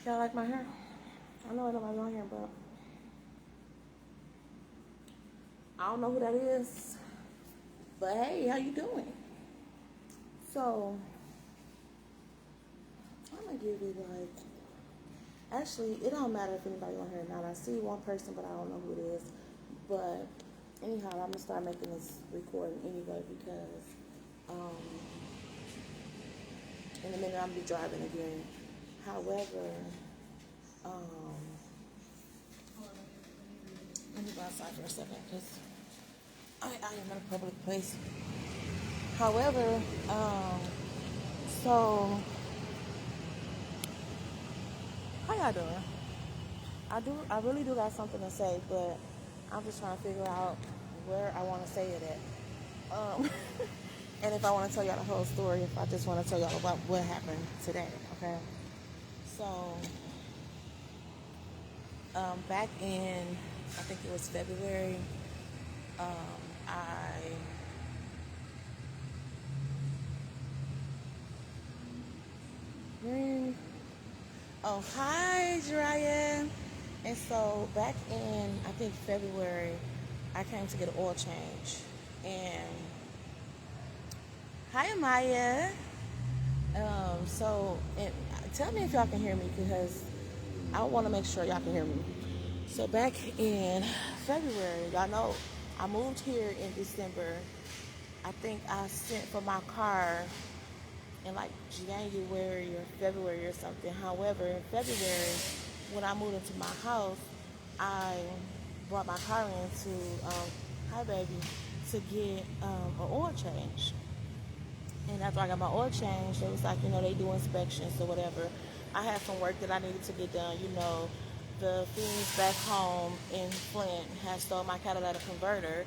Y'all like my hair? I know I don't like my hair, but I don't know who that is. But hey, how you doing? So I'm gonna give it like. Actually, it don't matter if anybody on here or not. I see one person, but I don't know who it is. But anyhow, I'm gonna start making this recording anyway because in a minute I'm gonna be driving again. However, um, let me go outside for a second because I am in a public place. However, so how y'all doing? I really do got something to say, but I'm just trying to figure out where I want to say it at. And if I want to tell y'all the whole story, if I just want to tell y'all about what happened today, okay? So, back in, I think it was February, I oh, hi, Jiraya. And so back in, I think February, I came to get an oil change. And hi, Maya. And tell me if y'all can hear me because I want to make sure y'all can hear me. So back in February, y'all know I moved here in December. I think I sent for my car in like January or February or something. However, in February, when I moved into my house, I brought my car in to, hi baby, to get an oil change. And after I got my oil change, they was like, they do inspections or whatever. I had some work that I needed to get done. The things back home in Flint had stole my catalytic converter,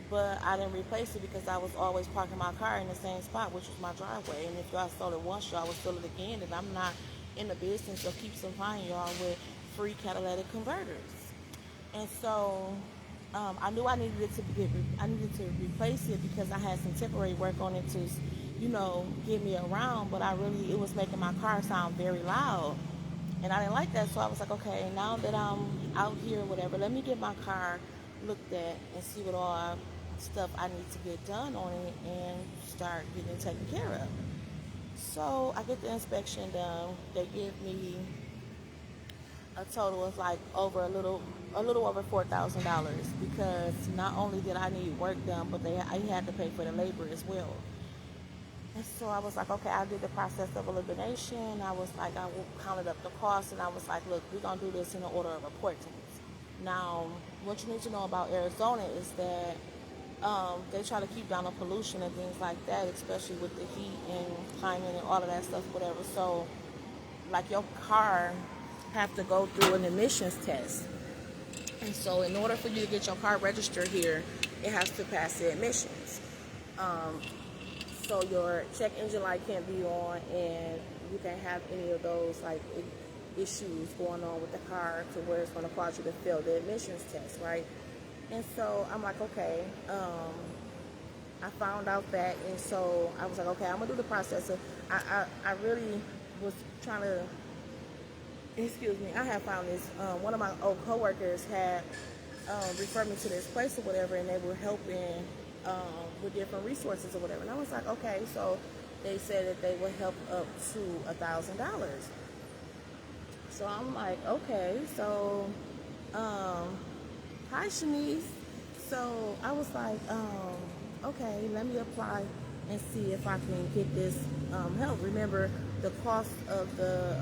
but I didn't replace it because I was always parking my car in the same spot, which was my driveway. And if y'all stole it once, y'all would steal it again. And I'm not in the business of keep supplying y'all with free catalytic converters. And so I knew I needed to replace it because I had some temporary work on it to, get me around. But it was making my car sound very loud. And I didn't like that, so I was like, okay, now that I'm out here or whatever, let me get my car looked at and see what all stuff I need to get done on it and start getting it taken care of. So I get the inspection done. They give me a total of like a little over $4,000 because not only did I need work done, but I had to pay for the labor as well. And so I was like, okay, I did the process of elimination. I was like, I counted up the cost, and I was like, look, we're going to do this in the order of importance. Now, what you need to know about Arizona is that they try to keep down the pollution and things like that, especially with the heat and climate and all of that stuff, whatever. So, like, your car have to go through an emissions test. And so in order for you to get your car registered here, it has to pass the emissions. So your check engine light can't be on, and you can't have any of those like issues going on with the car to where it's going to cause you to fail the emissions test, right? And so I'm like, okay. I found out that, and so I was like, okay, I'm gonna do the process. I really was trying to. Excuse me. I had found this. One of my old coworkers had referred me to this place or whatever, and they were helping with different resources or whatever. And I was like, okay. So they said that they would help up to $1,000. So I'm like, okay. So, hi Shanice. So I was like, okay, let me apply and see if I can get this help. Remember, the cost of the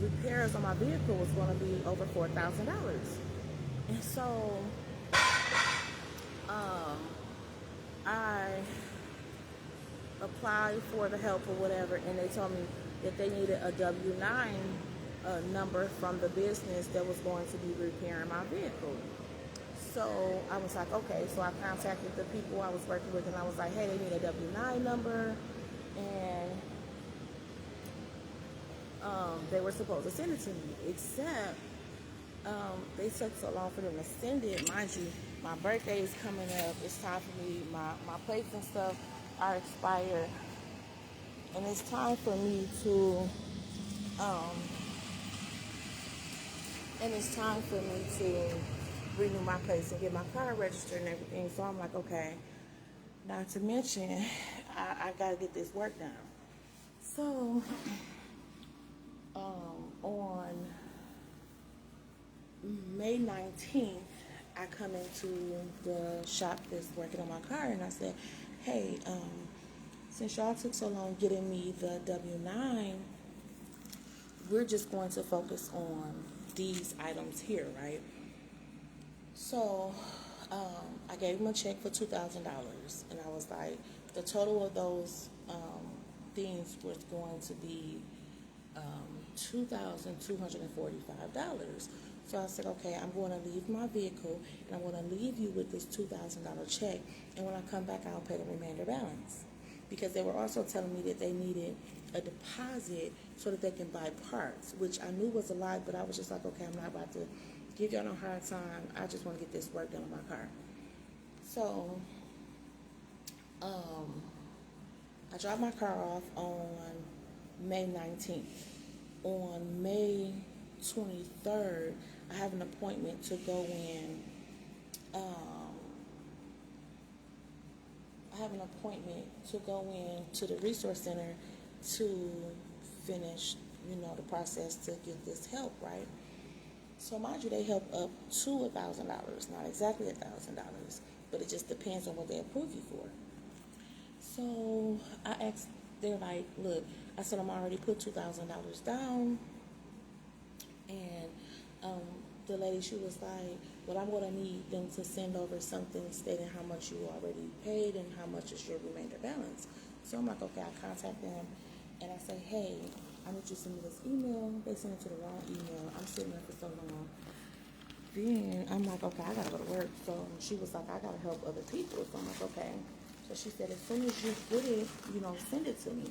repairs on my vehicle was going to be over $4,000. And so I applied for the help or whatever, and they told me that they needed a W-9 number from the business that was going to be repairing my vehicle. So I was like, okay. So I contacted the people I was working with, and I was like, hey, they need a W-9 number, and they were supposed to send it to me, except they took so long for them to send it. Mind you, my birthday is coming up. It's time for me. My plates and stuff are expired, and it's time for me to and it's time for me to renew my place and get my car registered and everything. So I'm like, okay, not to mention, I got to get this work done. So, on May 19th, I come into the shop that's working on my car, and I said, hey, since y'all took so long getting me the W-9, we're just going to focus on these items here, right? So I gave him a check for $2,000, and I was like, the total of those things was going to be $2,245. So I said, okay, I'm going to leave my vehicle, and I'm going to leave you with this $2,000 check, and when I come back, I'll pay the remainder balance. Because they were also telling me that they needed a deposit so that they can buy parts, which I knew was a lie, but I was just like, okay, I'm not about to give y'all no hard time. I just want to get this work done on my car. So, I dropped my car off on May 19th. On May 23rd, I have an appointment to go in. To the resource center to finish, the process to get this help, right? So mind you, they help up to $1,000, not exactly $1,000, but it just depends on what they approve you for. So I asked, they're like, look, I said I'm already put $2,000 down, and the lady, she was like, well, I'm going to need them to send over something stating how much you already paid and how much is your remainder balance. So I'm like, okay, I contact them, and I say, hey, I need you to send me this email. They sent it to the wrong email. I'm sitting there for so long. Then I'm like, okay, I got to go to work. So she was like, I got to help other people. So I'm like, okay. So she said, as soon as you get it, send it to me.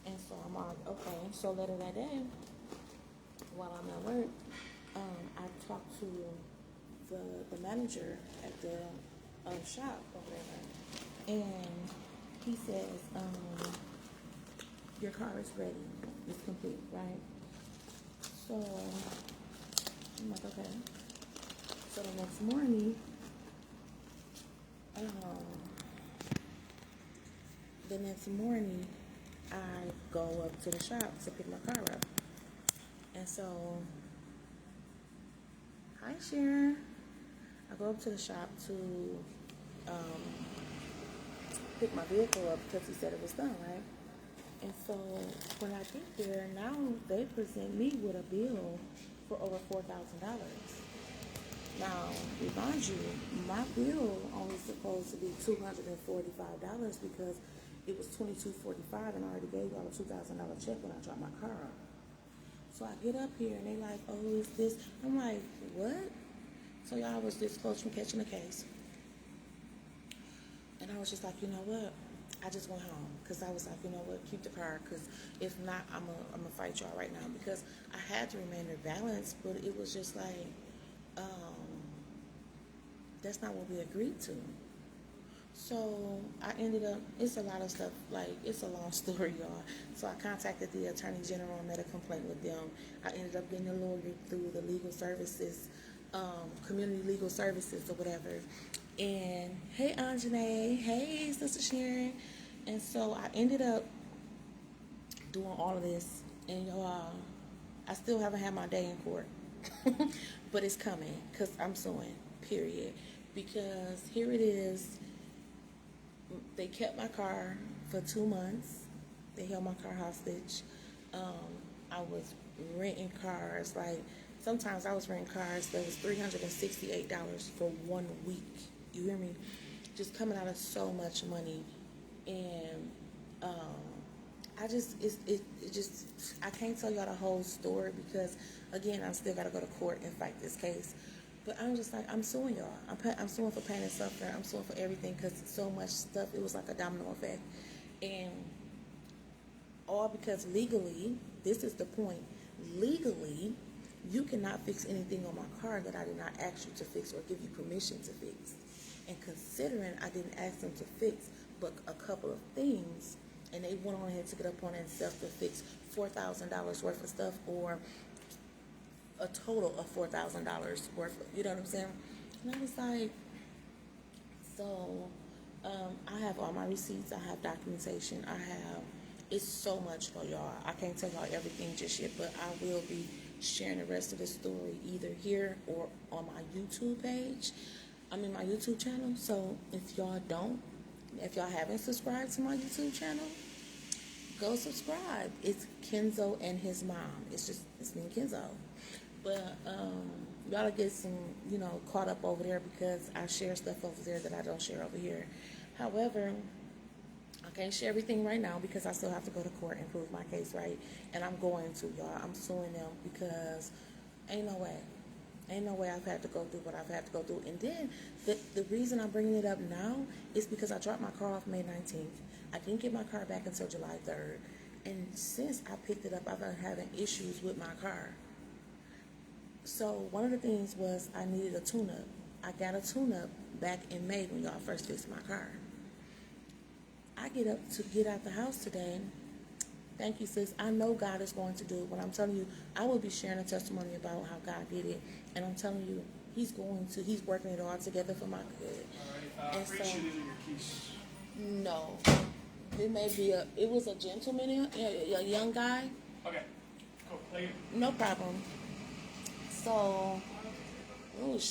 And so I'm like, okay. So later that day, while I'm at work, I talked to the manager at the shop or whatever, and he says, your car is ready, it's complete, right? So I'm like, okay. So the next morning, I go up to the shop to pick my car up, and so, hi Sharon. I go up to the shop to pick my vehicle up because he said it was done, right? And so when I get there, now they present me with a bill for over $4,000. Now, remind you, my bill only supposed to be $245 because it was $22.45, and I already gave y'all a $2,000 check when I dropped my car off. So I get up here and they like, oh, is this? I'm like, what? So y'all was this close from catching a case. And I was just like, you know what? I just went home because I was like, you know what? Keep the car, because if not, I'm gonna fight y'all right now, because I had the remainder balance, but it was just like, that's not what we agreed to. So I ended up, it's a lot of stuff, like, it's a long story, y'all. So I contacted the Attorney General and made a complaint with them. I ended up getting a lawyer through the legal services, community legal services or whatever. And hey, Anjanae, hey, Sister Sharon. And so I ended up doing all of this, and y'all, I still haven't had my day in court. But it's coming, because I'm suing, period. Because here it is, they kept my car for 2 months. They held my car hostage. I was renting cars, like, sometimes I was renting cars that was $368 for 1 week. You hear me? Just coming out of so much money. And I can't tell y'all the whole story because, again, I still got to go to court and fight this case. But I'm just like, I'm suing y'all. I'm suing for pain and suffering. I'm suing for everything because so much stuff, it was like a domino effect. And all because legally, this is the point, legally, you cannot fix anything on my car that I did not ask you to fix or give you permission to fix. And considering I didn't ask them to fix but a couple of things, and they went on ahead and took it up on themselves to fix $4,000 worth of stuff, or a total of $4,000 worth. You know what I'm saying? And I was like, so I have all my receipts. I have documentation. It's so much for y'all. I can't tell y'all everything just yet, but I will be sharing the rest of the story either here or on my YouTube page. My YouTube channel. So if y'all haven't subscribed to my YouTube channel, go subscribe. It's Kenzo and his mom. It's me and Kenzo. But y'all get some, caught up over there because I share stuff over there that I don't share over here. However, I can't share everything right now because I still have to go to court and prove my case, right? And I'm going to, y'all. I'm suing them because ain't no way. Ain't no way I've had to go through what I've had to go through. And then the reason I'm bringing it up now is because I dropped my car off May 19th. I didn't get my car back until July 3rd. And since I picked it up, I've been having issues with my car. So one of the things was I needed a tune-up. I got a tune-up back in May when y'all first fixed my car. I get up to get out the house today. Thank you, sis. I know God is going to do it. When I'm telling you, I will be sharing a testimony about how God did it. And I'm telling you, He's working it all together for my good. All right. Pretty sure these are your keys. No. It was a gentleman, a young guy. Okay. Cool. Thank you. No problem. So,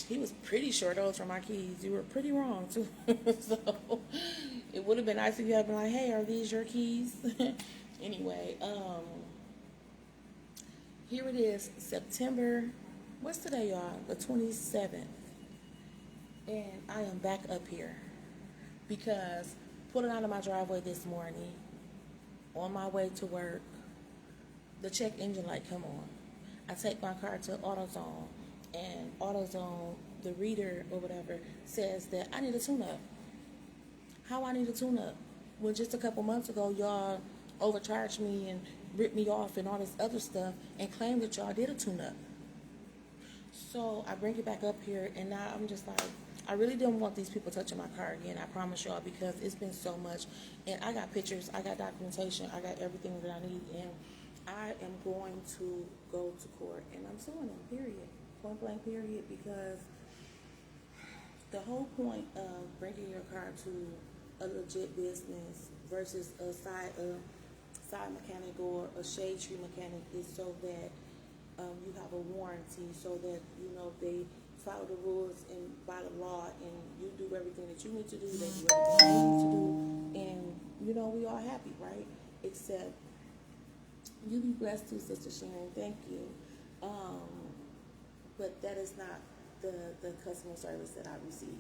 he was pretty sure those were my keys. You were pretty wrong, too. So, it would have been nice if you had been like, hey, are these your keys? Anyway, here it is, September, what's today, y'all? The 27th. And I am back up here because pulling out of my driveway this morning, on my way to work, the check engine light come on. I take my car to AutoZone, and AutoZone, the reader or whatever, says that I need a tune-up. How I need a tune-up? Well, just a couple months ago, y'all overcharged me and ripped me off and all this other stuff and claimed that y'all did a tune-up. So I bring it back up here, and now I'm just like, I really didn't want these people touching my car again, I promise y'all, because it's been so much. And I got pictures, I got documentation, I got everything that I need, and I am going to go to court, and I'm suing them, period. Point blank, period, because the whole point of bringing your car to a legit business versus a side mechanic or a shade tree mechanic is so that you have a warranty, so that they follow the rules and by the law, and you do everything that you need to do, they do everything they need to do, and we all happy, right? Except you be blessed too, Sister Sharon. Thank you. But that is not the customer service that I received.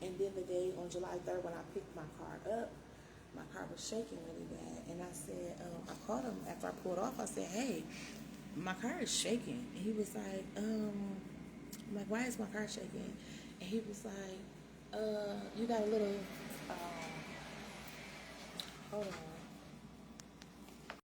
And then the day on July 3rd when I picked my car up, my car was shaking really bad. And I said, I called him after I pulled off. I said, hey, my car is shaking. And he was like, I'm like, why is my car shaking? And he was like, you got a little, hold on.